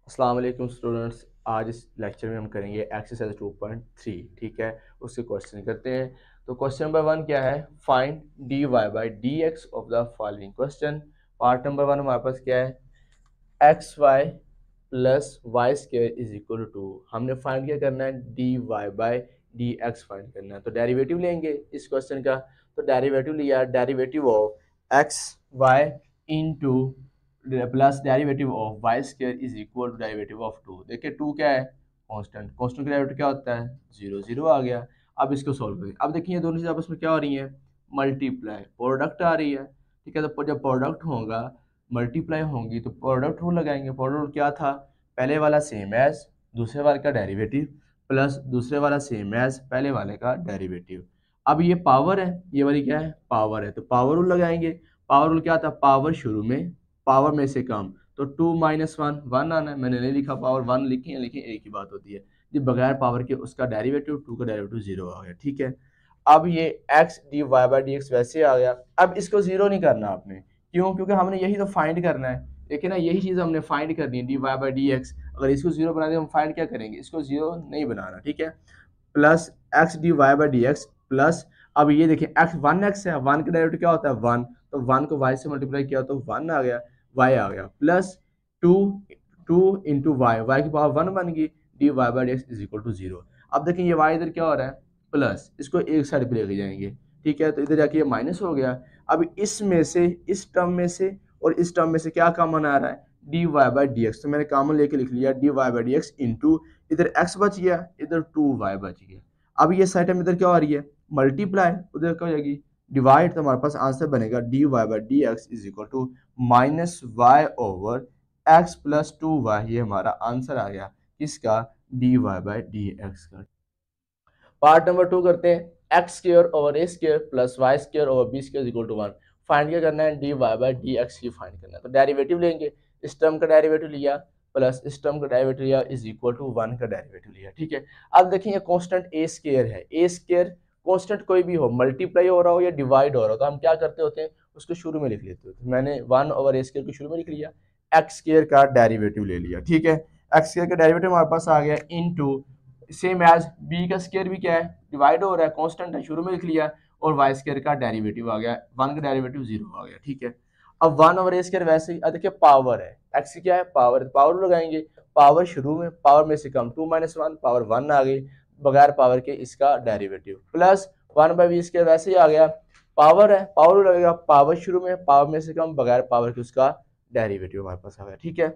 अस्सलाम वालेकुम स्टूडेंट्स। आज इस लेक्चर में हम करेंगे एक्सरसाइज 2.3। ठीक है, उसके क्वेश्चन करते हैं। तो क्वेश्चन नंबर 1 क्या है? Find d Y by D x of the following question. Part number 1 हमारे पास क्या है? X y plus y square is equal to, हमने फाइंड क्या करना है? D Y by D x find करना है। तो डेरिवेटिव लेंगे इस क्वेश्चन का। तो डेरिवेटिव लिया, derivative of x y into plus derivative of y square is equal to derivative of two. देखिए टू क्या है? कांस्टेंट। कांस्टेंट का डेरिवेटिव क्या होता है? जीरो। जीरो आ गया। अब इसको सॉल्व करें। अब देखिए दोनों चीज़ आपस में क्या हो रही है? मल्टीप्लाई, प्रोडक्ट आ रही है। ठीक है, तो जब प्रोडक्ट होगा, मल्टीप्लाई होंगी, तो प्रोडक्ट रूल लगाएंगे। प्रोडक्ट रूल क्या था? पहले वाला सेम एज दूसरे वाले का डेरिवेटिव प्लस दूसरे वाला सेम एज पहले वाले का डेरिवेटिव। अब ये पावर है, ये वाली क्या है? पावर है, तो पावर रूल लगाएंगे। पावर रूल क्या था? पावर शुरू में, पावर में से कम। तो 2 माइनस वन, वन आना है। मैंने नहीं लिखा पावर वन लिखी है, लेकिन एक ही बात होती है जी, बगैर पावर के उसका डेरिवेटिव, टू का डेरिवेटिव जीरो आ गया। ठीक है, अब ये x d Y by D x वैसे आ गया। अब इसको जीरो नहीं करना आपने, क्यों? क्योंकि हमने यही तो फाइंड करना है। देखिए ना, यही चीज़ हमने फाइंड करनी है, d Y by D x. अगर इसको जीरो बना दे, हम फाइंड क्या करेंगे? इसको जीरो नहीं बनाना। ठीक है, plus x d Y by D x plus, अब ये देखिए एक्स वन एक्स है, वन का डेरिवेटिव क्या होता है? वन। तो वन को वाई से मल्टीप्लाई किया तो वन आ गया, वाई आ गया, plus two, two into y, y की पावर वन बन गई, d Y by D x is equal to zero. अब देखिए ये वाई इधर क्या हो रहा है? प्लस, इसको एक साइड पे लेके जाएंगे। ठीक है, तो इधर जाके ये माइनस हो गया। अब इसमें से, इस टर्म में से और इस टर्म में से क्या कॉमन आ रहा है? D Y by D x. तो मैंने कॉमन लेके लिख लिया d Y by D x into, इधर एक्स बच गया, इधर टू वाई बच गया। अब ये साइड में इधर क्या हो रही है? मल्टीप्लाई, उधर क्या हो जाएगी? डिवाइड। तो हमारे पास आंसर बनेगा d Y by D x is equal to minus y over x plus two y. ये हमारा आंसर आ गया किसका? D Y by D x का। पार्ट नंबर 2 करते हैं। X square over a square plus y square over b square equal to 1। Find क्या करना है? D Y by D x की फाइंड करना है। तो डेरिवेटिव लेंगे, इस टर्म का डेरिवेटिव लिया प्लस इस टर्म का डेरिवेटिव लिया इज इक्वल टू 1 का डेरिवेटिव लिया। ठीक है, अब देखिए कांस्टेंट ए स्क्वायर है। ए स्क्वायर कांस्टेंट कोई भी हो, मल्टीप्लाई हो रहा हो या डिवाइड हो रहा हो, तो हम क्या करते होते हैं? उसको शुरू में लिख लेते होते हैं। मैंने 1 ओवर ए स्क्वायर को शुरू में लिख लिया, एक्स स्क्वायर का डेरिवेटिव ले लिया। ठीक है, एक्स स्क्वायर का डेरिवेटिव हमारे पास आ गया इनटू सेम एज बी का स्क्वायर भी क्या है? डिवाइड हो रहा है, कांस्टेंट है, शुरू में लिख लिया, और वाई स्क्वायर का डेरिवेटिव आ गया, वन का डेरिवेटिव जीरो आ गया। ठीक है, अब वन ओवर ए स्क्वायर वैसे ही, देखिए पावर है, एक्स की क्या है? पावर। पावर लगाएंगे, पावर शुरू में, पावर में से कम, two minus one, power one आ गई, बगैर पावर के इसका derivative, plus one by B square वैसे ही आ गया, पावर है, पावर लगेगा, पावर शुरू में, पावर में से कम, बगैर पावर के उसका डेरिवेटिव हमारे पास आ गया। ठीक है,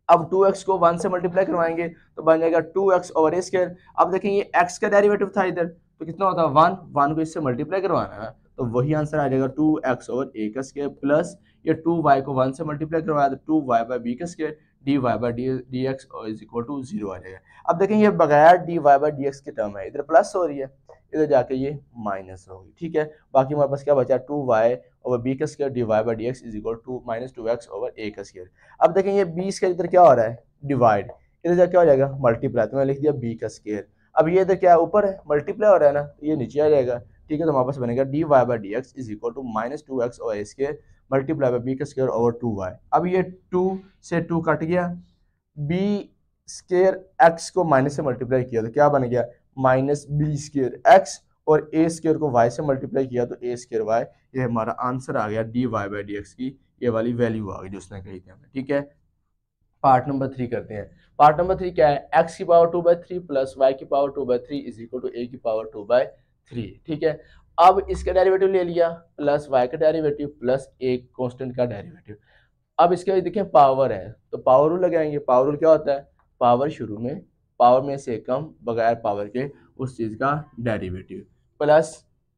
अब 2x को 1 से मल्टीप्लाई करवाएंगे तो बन जाएगा 2x ओवर ए स्क्वायर। अब देखें ये x का डेरिवेटिव था इधर, तो कितना होता है? 1, 1 को इससे मल्टीप्लाई करवाना है, तो वही आंसर आ जाएगा 2x ओवर ए का स्क्वायर प्लस ये 2y को 1 से मल्टीप्लाई करवाया तो 2y बाई बी का square, D Y by D x is equal to zero आ जाएगा। अब देखें ये बगैर D Y by D x की टर्म है, इधर प्लस हो रही है, इधर जाके ये माइनस होगी। ठीक है, बाकी हमारे पास क्या बचा? 2y ओवर बी का square D Y by D x is equal to minus 2x over A का स्क्वायर। अब देखें ये 20 का इधर क्या हो रहा है? डिवाइड, इधर जा क्या हो जाएगा? मल्टीप्लाई, तो मैंने लिख दिया बी का स्क्वायर। अब ये इधर क्या है? ऊपर है, मल्टीप्लाई हो रहा है ना, तो ये नीचे आ जाएगा। ठीक है, तो हमारे पास बनेगा d Y by D x is equal to minus 2x over a square multiply by B का स्क्वायर ओवर 2y। अब ये 2 से 2 कट गया, बी स्क्वायर एक्स को माइनस से मल्टीप्लाई किया तो क्या बन गया? माइनस बी स्क्वायर एक्स, और ए स्क्वायर को वाई से मल्टीप्लाई किया तो ए स्क्वायर वाई। ये हमारा आंसर आ गया d Y by D x की, ये वाली वैल्यू आ गई जो उसने कही थी हमें। ठीक है, पार्ट नंबर 3 करते हैं। पार्ट नंबर 3 क्या है? एक्स की पावर 2/3 प्लस वाई की पावर 2/3 इज इक्वल टू ए की पावर 2/3। ठीक है, अब इसका डेरिवेटिव ले लिया प्लस वाई का डेरिवेटिव प्लस एक कांस्टेंट का डेरिवेटिव। अब इसके देखिए पावर है, तो पावर रूल लगाएंगे। पावर रूल क्या होता है? पावर शुरू में, पावर में से कम, बगैर पावर के उस चीज़ का डेरिवेटिव, प्लस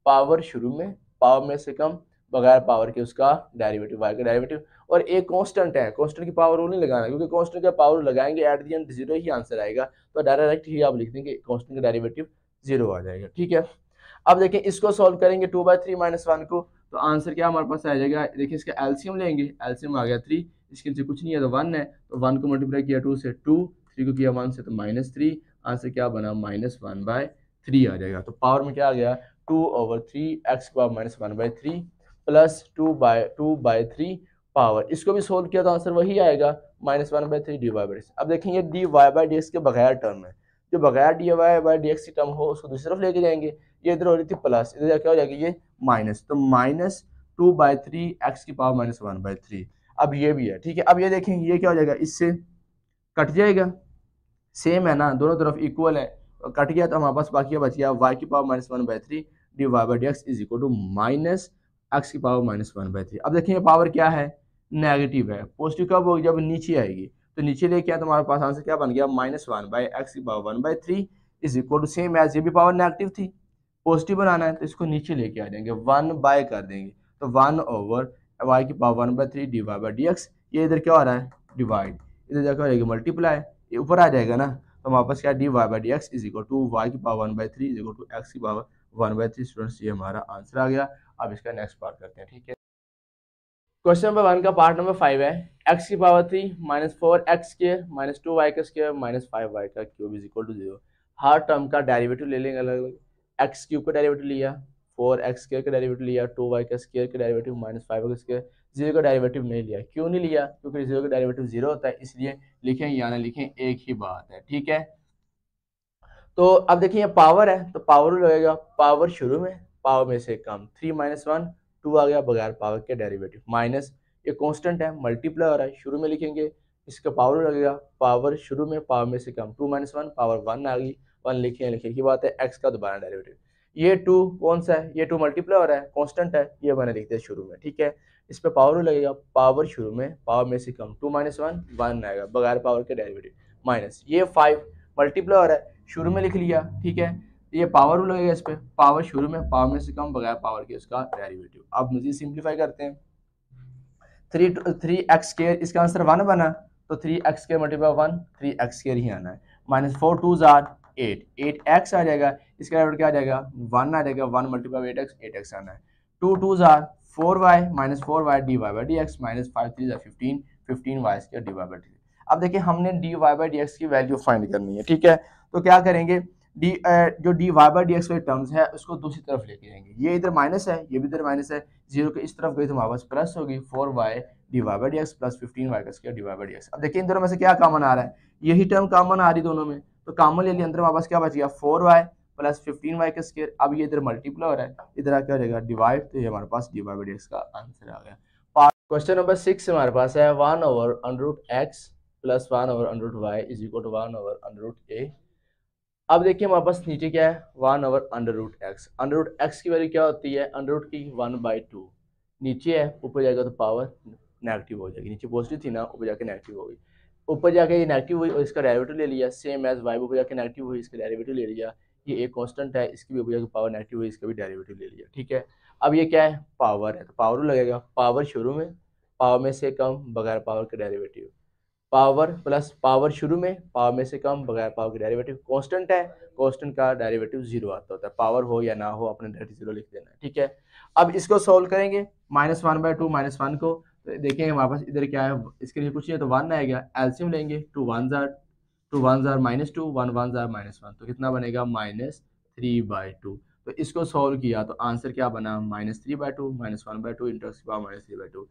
पावर शुरू में, पावर में से कम, बगैर पावर के उसका डेरिवेटिव, वाई का डेरिवेटिव, और एक कांस्टेंट है, कांस्टेंट की पावर रूल नहीं लगाना, क्योंकि कांस्टेंट का पावर लगाएंगे at the end zero he answer आएगा, तो डायरेक्ट ही आप लिख देंगे कांस्टेंट का डेरिवेटिव जीरो आ जाएगा। ठीक है, अब देखिए इसको सॉल्व करेंगे 2/3 माइनस 1 को, तो आंसर क्या हमारे पास आ जाएगा? देखिए इसका एलसीएम लेंगे, एलसीएम आ गया 3, इसके नीचे कुछ नहीं है तो 1 है, तो 1 को मल्टीप्लाई किया 2 से 2, 3 को किया 1 से तो -3, आंसर क्या बना? -1/3 आ जाएगा। तो पावर में क्या आ गया? 2/3 एक्स की पावर -1/3 प्लस 2/3 पावर, इसको भी सोल्व किया तो आंसर वही आएगा -1/3 dy/dx। अब देखें ये dy/dx के बगैर टर्म है, जो बगैर dy/dx की टर्म हो उसको दूसरी तरफ लेके जाएंगे। ये इधर हो रही थी प्लस, इधर क्या हो जाएगी ये माइनस, तो -2/3 x की पावर -1/3। अब ये भी है, ठीक है। अब ये देखें ये क्या हो जाएगा, इससे कट जाएगा, सेम है ना, दोनों तरफ इक्वल है, कट गया तो हमारे पास बाकी बच गया y की power -1/3 dy/dx is equal to -x की पावर -1/3। अब देखिए पावर क्या है, नेगेटिव है। पॉजिटिव कब होगी, जब नीचे आएगी, तो नीचे लेके आए तो हमारे पास आंसर क्या बन गया, -1/x की power 1/3 is equal to same as, ये भी पावर नेगेटिव थी, पॉजिटिव बनाना है तो इसको नीचे लेके आ जाएंगे, 1 कर देंगे, तो 1/y की पावर 1/3 dy/dx। ये इधर क्या हो रहा है, डिवाइड, इधर जाकर हो जाएगा मल्टीप्लाई, ये ऊपर आ जाएगा ना, तो हमारे पास क्या dy/dx is equal to y की power 1/3 is equal to x की पावर 1/3। स्टूडेंट्स ये हमारा आंसर आ गया। अब इसका नेक्स्ट पार्ट करते हैं, ठीक है। क्वेश्चन नंबर 1 का पार्ट नंबर 5 है, x की पावर 3 -4x स्क्वायर -2y का स्क्वायर -5y का क्यूब इज इक्वल टू 0। हर टर्म का डेरिवेटिव ले लेंगे अलग अलग, x क्यूब का डेरिवेटिव लिया, 4x स्क्वायर का डेरिवेटिव लिया, 2y का स्क्वायर का डेरिवेटिव -5 का स्क्वायर, 0 का डेरिवेटिव नहीं लिया। क्यों नहीं लिया, क्योंकि 0 का डेरिवेटिव 0 होता है, इसलिए लिखें या ना लिखें एक ही बात है, ठीक है। तो अब देखिए ये पावर है तो पावर लगेगा, पावर शुरू में, पावर में से कम, 3 - 1 2 आ गया बगैर पावर के डेरिवेटिव, माइनस ये कांस्टेंट है मल्टीप्लाई हो रहा है, शुरू में लिखेंगे, इसका पावर लगेगा, पावर शुरू में पावर में से कम, 2 - 1 पावर 1 आ गई, 1 लिखे की बात है, x का दोबारा डेरिवेटिव, ये 2 कौन सा है, ये 2 मल्टीप्लाई हो रहा है, कांस्टेंट है, ये मैंने लिख दिया शुरू में, ठीक है। इस पर पावर लगेगा, पावर शुरू में पावर में से कम, 2 - 1 आएगा बगैर पावर के डेरिवेटिव, माइनस ये 5 मल्टीप्लाई हो रहा है, शुरू में लिख लिया, ठीक है। ये पावर रूल लगेगा इस पे, पावर शुरू में पावर में से कम बगैर पावर के उसका डेरिवेटिव। अब मुझे सिंप्लीफाई करते हैं, 3x स्क्वायर, इसका आंसर 1 बना, तो 3x square multiply 1, 3x square ही आना है, -4 2 8, 8x आ जाएगा, इसका डेरिवेटिव क्या आ जाएगा, 1 आ जाएगा, 1 मल्टीप्लाई 8x, 8x आना है, 2 2 4y -4y dy/dx, -5 3 15, 15y square dy/dx। अब देखिए हमने dy/dx की वैल्यू फाइंड करनी है, ठीक है। तो क्या करेंगे, जो dy/dx वाली टर्म्स है उसको दूसरी तरफ लेके जाएंगे, ये इधर माइनस है, ये भी इधर माइनस है, 0 के इस तरफ गई तो हमारे पास प्लस होगी, 4y dy/dx प्लस 15y का स्क्वायर dy/dx। अब देखिए इन दोनों में से क्या कॉमन आ रहा है, यही टर्म कॉमन आ रही दोनों में, तो कॉमन ले लिया, अंदर हमारे पास क्या बच गया, 4y प्लस 15y का स्क्वायर। अब ये इधर मल्टीप्लाई हो रहा है, इधर क्या हो जाएगा डिवाइड, तो ये हमारे पास dy/dx का आंसर आ गया। क्वेश्चन नंबर 6 हमारे पास है 1/√x plus 1/√y is equal to 1/√a। अब देखिए हमारे पास नीचे क्या है, 1/√x, √x की वैल्यू क्या होती है, √ की 1/2, नीचे है, ऊपर जाएगा तो पावर नेगेटिव हो जाएगी, नीचे पॉजिटिव थी ना, ऊपर जाके नेगेटिव हो गई, ऊपर जाके ये नेगेटिव हुई और इसका डेरिवेटिव ले लिया, सेम एज y, ऊपर जाके नेगेटिव हुई, इसका डेरिवेटिव ले लिया, ये एक कांस्टेंट है, इसकी भी ऊपर जाके पावर नेगेटिव हुई, इसका भी डेरिवेटिव ले लिया, ठीक है। अब ये क्या है, पावर है, तो पावर लगेगा, पावर शुरू में पावर में से कम बगैर पावर के डेरिवेटिव, पावर प्लस पावर शुरू में पावर में से कम बगैर पावर के डेरिवेटिव, कांस्टेंट है, कांस्टेंट का डेरिवेटिव 0 आता होता है, पावर हो या ना हो अपने डेरिवेटिव 0 लिख देना है, ठीक है। अब इसको सोल्व करेंगे, -1/2 -1 को, तो देखेंगे हमारे पास इधर क्या है, इसके लिए कुछ नहीं है तो 1 आएगा, एलसीएम लेंगे, 2 1 -2 1 1 -1, तो कितना बनेगा, -3/2। तो इसको सोल्व किया तो आंसर क्या बना, -3/2 -1/2 इंटू एक्स की पावर -3/2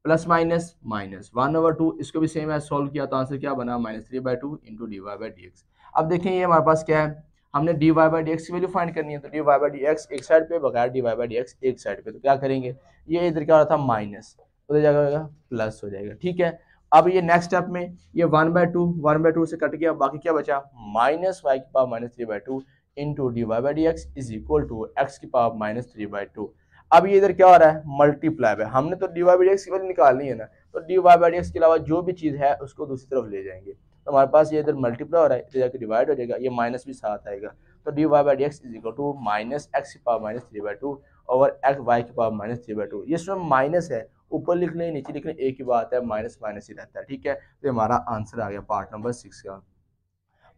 प्लस माइनस माइनस 1/2, इसको भी सेम है, सोल्व किया तो आंसर क्या बना, -3/2 इंटू dy/dx। अब देखें ये हमारे पास क्या है, हमने dy/dx की वैल्यू फाइंड करनी है, तो dy/dx एक साइड पे बगैर dy/dx एक साइड पे, तो क्या करेंगे, ये इधर क्या हो रहा था माइनस, उधर जाएगा प्लस हो जाएगा, ठीक है। अब ये नेक्स्ट स्टेप में ये 1/2 से कट गया, बाकी क्या बचा, -y की power -3/2 into dy/dx is equal to x की पावर -3/2। अब ये इधर क्या हो रहा है, मल्टीप्लाई है, हमने तो dy/dx की वैल्यू निकालनी है ना, तो dy/dx के अलावा जो भी चीज़ है उसको दूसरी तरफ ले जाएंगे, तो हमारे पास ये इधर मल्टीप्लाई हो रहा है, इधर जाकर डिवाइड हो जाएगा, ये माइनस भी साथ आएगा, तो dy/dx is equal to -x की पावर -3/2 ओवर y की पावर -3/2। ये सिर्फ माइनस है, ऊपर लिखने नीचे लिखने एक ही बात है, माइनस माइनस ही रहता है, ठीक है। तो हमारा आंसर आ गया पार्ट नंबर 6 का।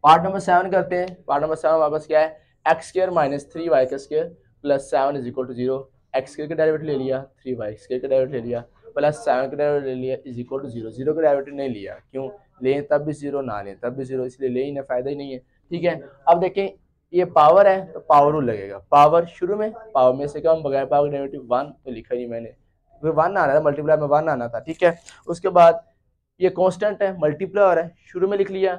पार्ट नंबर 7 करते हैं, पार्ट नंबर 7 हमारे पास क्या है, x² - 3y का square plus 7 is equal to 0, x² का डेरिवेटिव ले लिया, 3y² का डेरिवेटिव ले लिया, प्लस 7 का डेरिवेटिव ले लिया इज इक्वल टू 0, 0 का डेरिवेटिव नहीं लिया, क्यों, लें तब भी 0 ना लें तब भी 0, इसलिए ले ही ना, फायदा ही नहीं है, ठीक है। अब देखें ये पावर है तो पावर रूल लगेगा, पावर शुरू में पावर में से कम बगैर पावर का डेरिवेटिव 1 तो लिखा ही मैंने, क्योंकि 1 आना था, मल्टीप्लाई में 1 आना था, ठीक है। उसके बाद ये कांस्टेंट है, मल्टीप्लाई है, शुरू में लिख लिया,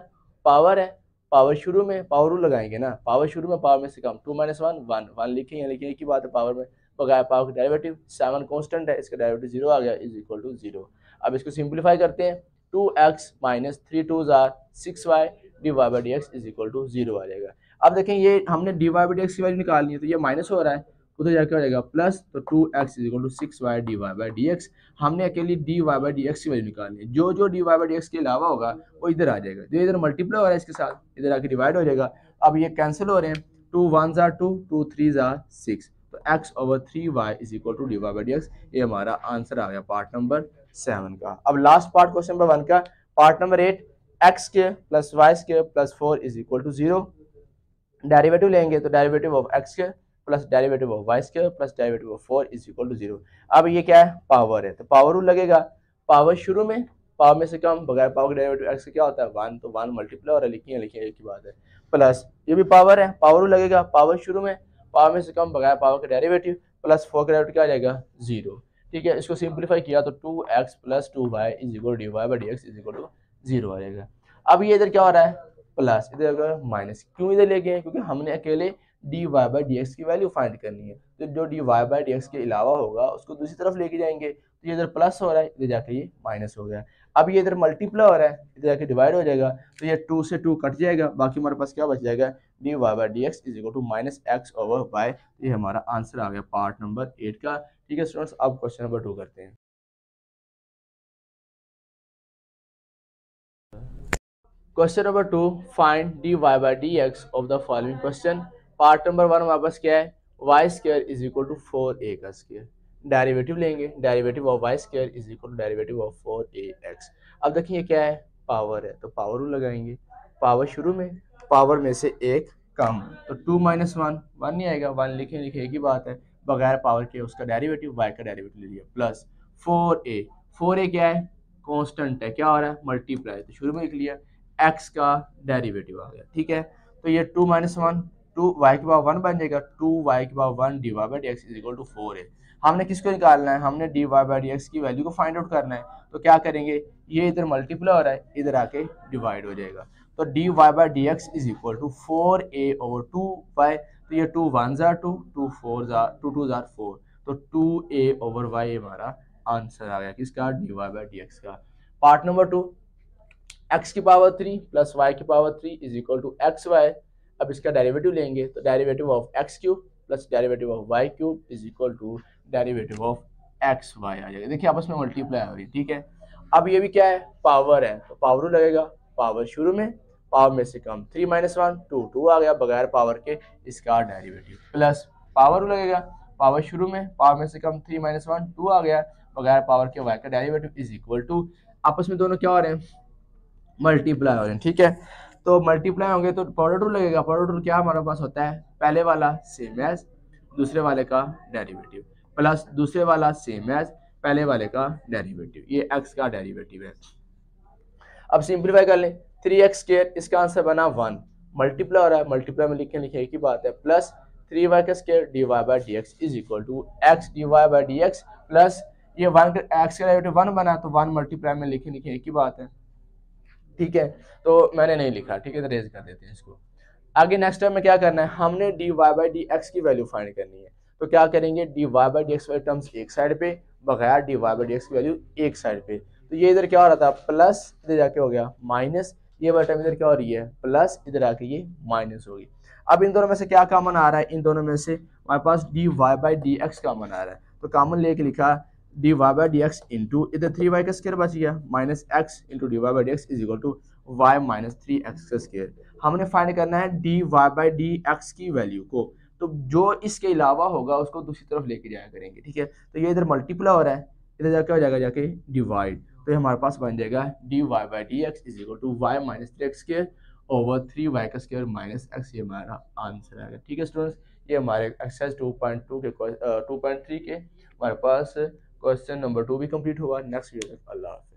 पावर है, पावर शुरू में, पावर रूल लगाएंगे ना, पावर शुरू में, पावर में से कम, 2 - 1 1 1 लिखेंगे, लिखेंगे की बात है, पावर में बगैर पावर का डेरिवेटिव, 7 कांस्टेंट है, इसका डेरिवेटिव 0 आ गया, इज इक्वल टू 0। अब इसको सिंप्लीफाई करते हैं, 2x minus 3 2s are 6y divide by dx is equal to 0 आ जाएगा। अब देखें ये हमने डिवाइड बाई dx की वैल्यू निकालनी है, तो ये माइनस हो रहा है, उधर जाकर हो जाएगा प्लस, तो 2x is equal to 6y divide by dx। हमने अकेली dy बाई dx की वैल्यू निकालनी है, जो जो dy बाई dx के अलावा होगा वो इधर आ जाएगा, जो इधर मल्टीप्लाई हो रहा है इसके साथ, इधर आके डिवाइड हो जाएगा। अब ये कैंसिल हो रहे हैं, 2 1s आर 2 2 3s आर 6, तो x over 3y is equal to dy by dx। ये हमारा आंसर आ गया पार्ट नंबर 7 का। अब लास्ट पार्ट क्वेश्चन नंबर 1 का, part number 8, x square plus y square plus 4 is equal to 0। Derivative लेंगे तो derivative of x square plus derivative of y square plus derivative of 4 is equal to 0। अब ये क्या है, power है, तो power rule लगेगा, पावर शुरू में, पावर में से कम, बगैर पावर का डेरिवेटिव एक्स का क्या होता है 1, तो 1 मल्टीप्लाई हो रहा है, लिखिए लिखिए एक ही बात है, प्लस ये भी पावर है, पावर रूल लगेगा, पावर शुरू में, पावर में से कम, बगैर पावर का डेरिवेटिव, प्लस 4 का डेरिवेटिव क्या आ जाएगा 0, ठीक है। इसको सिंप्लीफाई किया तो 2x plus 2y is equal to dy by dx is equal to 0 आ जाएगा। अब ये इधर क्या हो रहा है, प्लस, इधर माइनस, क्यों इधर लेके हैं, क्योंकि हमने अकेले dy बाई dx की वैल्यू फाइंड करनी है, तो जो dy बाई dx के अलावा होगा उसको दूसरी तरफ लेके जाएंगे, तो ये इधर प्लस हो रहा है, इधर जाके ये माइनस हो गया। अब ये इधर मल्टीप्लाई हो रहा है, इधर जाके डिवाइड हो जाएगा, तो ये 2 से 2 कट जाएगा, बाकी हमारे पास क्या बच जाएगा, dy by dx is equal to minus x over y. ये हमारा आंसर आ गया पार्ट नंबर 8 का, ठीक है स्टूडेंट्स। अब क्वेश्चन नंबर 2 करते हैं। Question number 2, find dy by dx of the following question. Part number 1 हमारे पास क्या है, y square is equal to 4a का स्क्वायर, डेरिवेटिव लेंगे, derivative of y square is equal to derivative of 4ax। अब देखिए क्या है, पावर है, तो पावर रूल लगाएंगे, पावर शुरू में, पावर में से एक कम, तो 2 - 1 1 नहीं आएगा, 1 लिखे लिखे एक ही बात है, बगैर पावर के उसका डेरिवेटिव y का डेरिवेटिव ले लिया, प्लस 4a, 4a क्या है, कांस्टेंट है, क्या हो रहा है मल्टीप्लाई, तो शुरू में लिख लिया, x का डेरिवेटिव आ गया, ठीक है। तो ये 2 - 1 2 y के पावर 1 बन जाएगा, 2 y के power 1 dy by dx is equal to 4 है। हमने किसको निकालना है, हमने dy बाई dx की वैल्यू को फाइंड आउट करना है, तो क्या करेंगे, ये इधर मल्टीप्लाई हो रहा है, इधर आके डिवाइड हो जाएगा, तो dy by dx is equal to 4a over 2y, तो ये 2 1s are 2 2 4s are 2 2s are 4, तो 2a ओवर y हमारा आंसर आ गया किसका, dy बाई dx का। पार्ट नंबर 2, x की पावर 3 प्लस y की power 3 is equal to X Y. अब इसका डेरिवेटिव लेंगे, तो derivative of X cube plus derivative of Y cube is equal to derivative of x Y आ जाएगा, देखिए आपस में मल्टीप्लाई हो रही है, ठीक है। अब ये भी क्या है, पावर है, तो पावर लगेगा, पावर शुरू में, पावर में से कम, 3 - 1 2 2 आ गया, बगैर पावर के इसका डेरिवेटिव, प्लस पावर लगेगा, पावर शुरू में, पावर में से कम, 3 - 1 2 आ गया, बगैर पावर के y का डेरिवेटिव इज इक्वल टू, आपस में दोनों क्या हो रहे हैं, मल्टीप्लाई हो रहे हैं, ठीक है। तो मल्टीप्लाई होंगे तो प्रोडक्ट रूल लगेगा, प्रोडक्ट रूल क्या हमारे पास होता है, पहले वाला सेम एज दूसरे वाले का डेरिवेटिव, प्लस दूसरे वाला सेम एज पहले वाले का डेरिवेटिव, ये x का डेरिवेटिव है। अब सिंप्लीफाई कर लें, 3x स्क्वायर, इसका आंसर बना 1, मल्टीप्लाई हो रहा है, मल्टीप्लाई में लिखे लिखे एक ही बात है, प्लस 3y का square dy by dx is equal to x dy by dx, plus ये 1 x का डेरिवेटिव 1 बना, तो 1 मल्टीप्लाई में लिखे लिखे एक ही बात है, ठीक है। तो मैंने नहीं लिखा, ठीक है, तो रेज कर देते हैं इसको। आगे नेक्स्ट टाइम में क्या करना है, हमने dy बाई dx की वैल्यू फाइंड करनी है, तो क्या करेंगे, dy बाई dx वाले टर्म्स एक साइड पे, बगैर dy बाई dx की वैल्यू एक साइड पे, तो ये इधर क्या हो रहा था, प्लस, इधर जाके हो गया माइनस, ये वाला टर्म इधर क्या हो रही है, प्लस, इधर आके ये माइनस होगी। अब इन दोनों में से क्या कॉमन आ रहा है, इन दोनों में से हमारे पास dy बाई dx कॉमन आ रहा है, तो कॉमन लेके लिखा dy बाई dx इंटू, इधर 3y का स्क्वायर बच गया, minus x into dy by dx is equal to y minus 3x का स्क्वायर। हमने फाइंड करना है dy बाई dx की वैल्यू को, तो जो इसके अलावा होगा उसको दूसरी तरफ लेके जाया करेंगे, ठीक है। तो ये इधर मल्टीप्लाई हो रहा है, इधर जाके हो जाएगा जाके डिवाइड, तो ये हमारे पास बन जाएगा dy by dx is equal to y minus 3x square over 3y का स्क्वायर माइनस x, ये हमारा आंसर आएगा, ठीक है स्टूडेंट्स। ये हमारे एक्सरसाइज 2.2 के 2.3 के हमारे पास क्वेश्चन नंबर 2 भी कंप्लीट हुआ। नेक्स्ट वीडियो तक अल्लाह हाफ़िज़।